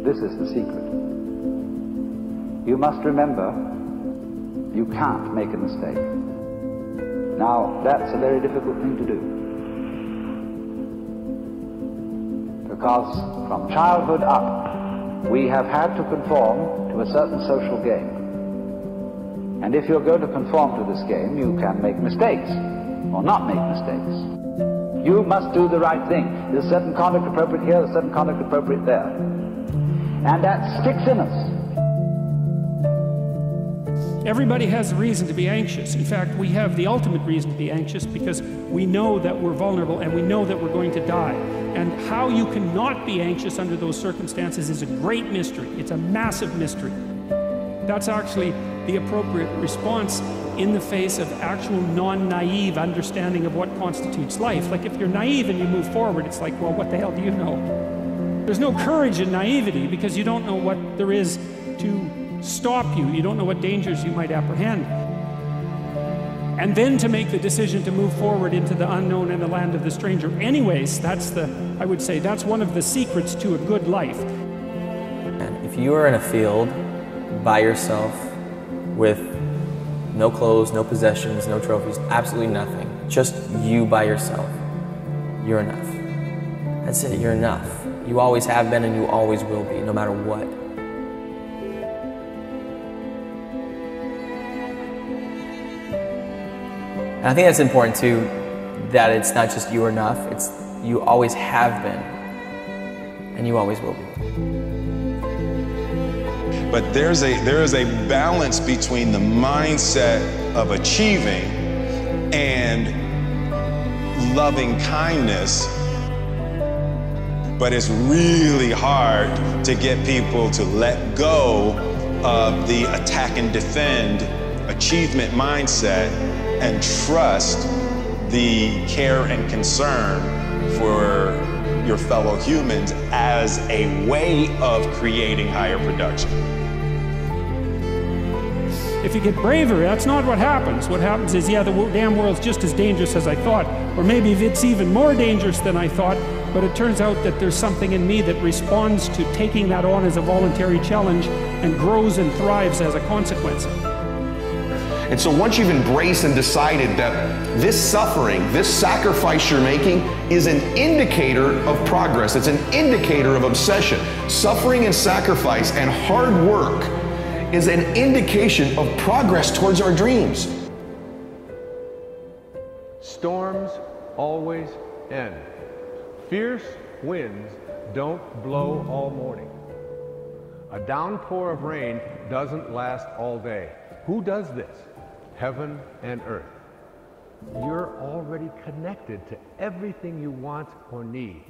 This is the secret. You must remember, you can't make a mistake. Now, that's a very difficult thing to do. Because from childhood up, we have had to conform to a certain social game. And if you're going to conform to this game, you can make mistakes, or not make mistakes. You must do the right thing. There's certain conduct appropriate here, there's certain conduct appropriate there. And that sticks in us. Everybody has a reason to be anxious. In fact, we have the ultimate reason to be anxious because we know that we're vulnerable and we know that we're going to die. And how you can not be anxious under those circumstances is a great mystery. It's a massive mystery. That's actually the appropriate response in the face of actual non-naive understanding of what constitutes life. Like if you're naive and you move forward, it's like, well, what the hell do you know? There's no courage in naivety because you don't know what there is to stop you. You don't know what dangers you might apprehend. And then to make the decision to move forward into the unknown and the land of the stranger. Anyways, I would say that's one of the secrets to a good life. And if you are in a field by yourself with no clothes, no possessions, no trophies, absolutely nothing, just you by yourself, you're enough. That's it, you're enough. You always have been and you always will be, no matter what. And I think that's important too, that it's not just you are enough, it's you always have been and you always will be. But there is a balance between the mindset of achieving and loving kindness. But it's really hard to get people to let go of the attack and defend achievement mindset and trust the care and concern for your fellow humans as a way of creating higher production. If you get braver, that's not what happens. What happens is, yeah, the damn world's just as dangerous as I thought, or maybe it's even more dangerous than I thought, but it turns out that there's something in me that responds to taking that on as a voluntary challenge and grows and thrives as a consequence. And so once you've embraced and decided that this suffering, this sacrifice you're making is an indicator of progress, it's an indicator of obsession. Suffering and sacrifice and hard work is an indication of progress towards our dreams. Storms always end. Fierce winds don't blow all morning. A downpour of rain doesn't last all day. Who does this? Heaven and earth. You're already connected to everything you want or need.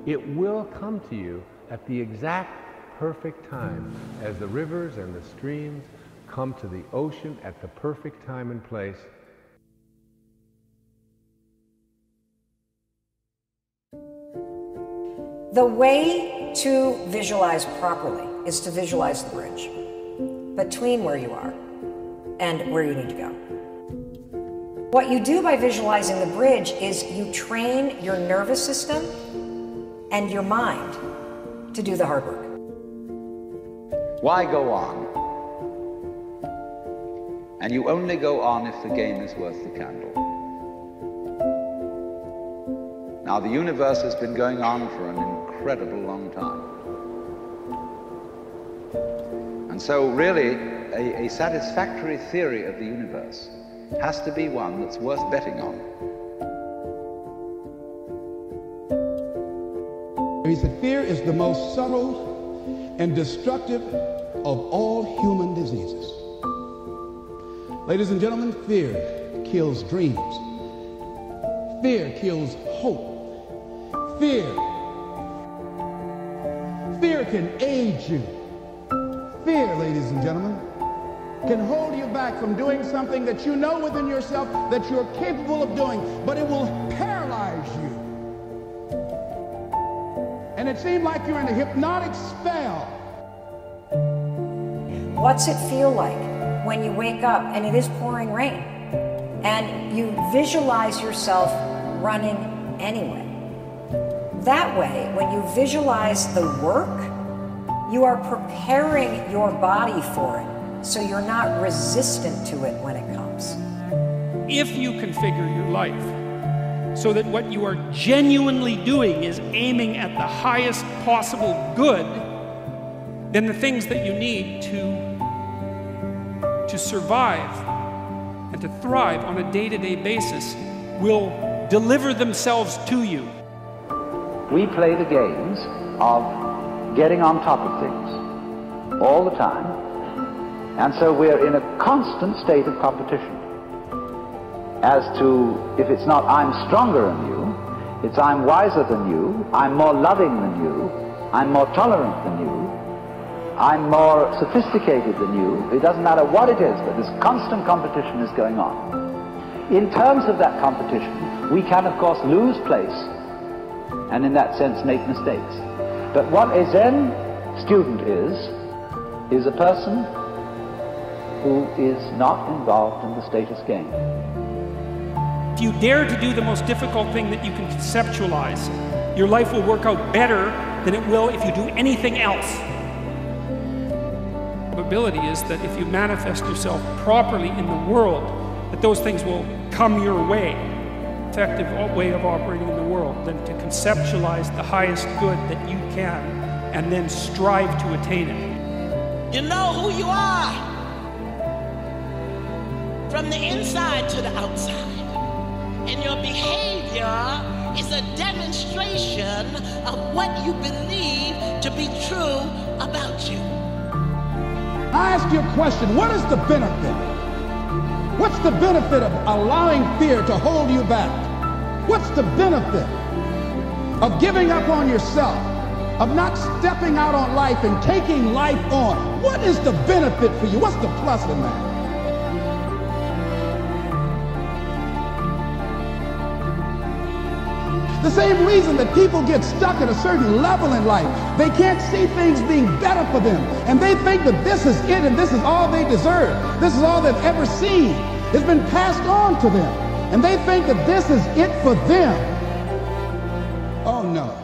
It will come to you at the exact perfect time, as the rivers and the streams come to the ocean at the perfect time and place. The way to visualize properly is to visualize the bridge between where you are and where you need to go. What you do by visualizing the bridge is you train your nervous system and your mind to do the hard work. Why go on? And you only go on if the game is worth the candle. Now, the universe has been going on for an incredible long time. And so really, a satisfactory theory of the universe has to be one that's worth betting on. He said, fear is the most subtle and destructive of all human diseases. Ladies and gentlemen, fear kills dreams. Fear kills hope. Fear can age you. Fear, ladies and gentlemen, can hold you back from doing something that you know within yourself that you're capable of doing, but it will paralyze you. And it seemed like you're in a hypnotic spell. What's it feel like when you wake up and it is pouring rain and you visualize yourself running anyway? That way, when you visualize the work, you are preparing your body for it, so you're not resistant to it when it comes. If you configure your life so that what you are genuinely doing is aiming at the highest possible good, then the things that you need to survive and to thrive on a day-to-day basis will deliver themselves to you. We play the games of getting on top of things all the time, and so we're in a constant state of competition. As to, if it's not I'm stronger than you, it's I'm wiser than you, I'm more loving than you, I'm more tolerant than you, I'm more sophisticated than you. It doesn't matter what it is, but this constant competition is going on. In terms of that competition, we can of course lose place, and in that sense make mistakes. But what a Zen student is a person who is not involved in the status game. If you dare to do the most difficult thing that you can conceptualize, your life will work out better than it will if you do anything else. The probability is that if you manifest yourself properly in the world, that those things will come your way. Effective way of operating in the world than to conceptualize the highest good that you can and then strive to attain it. You know who you are from the inside to the outside. And your behavior is a demonstration of what you believe to be true about you. I ask you a question, what is the benefit? What's the benefit of allowing fear to hold you back? What's the benefit of giving up on yourself, of not stepping out on life and taking life on? What is the benefit for you? What's the plus in that? The same reason that people get stuck at a certain level in life. They can't see things being better for them. And they think that this is it and this is all they deserve. This is all they've ever seen. It's been passed on to them. And they think that this is it for them. Oh no.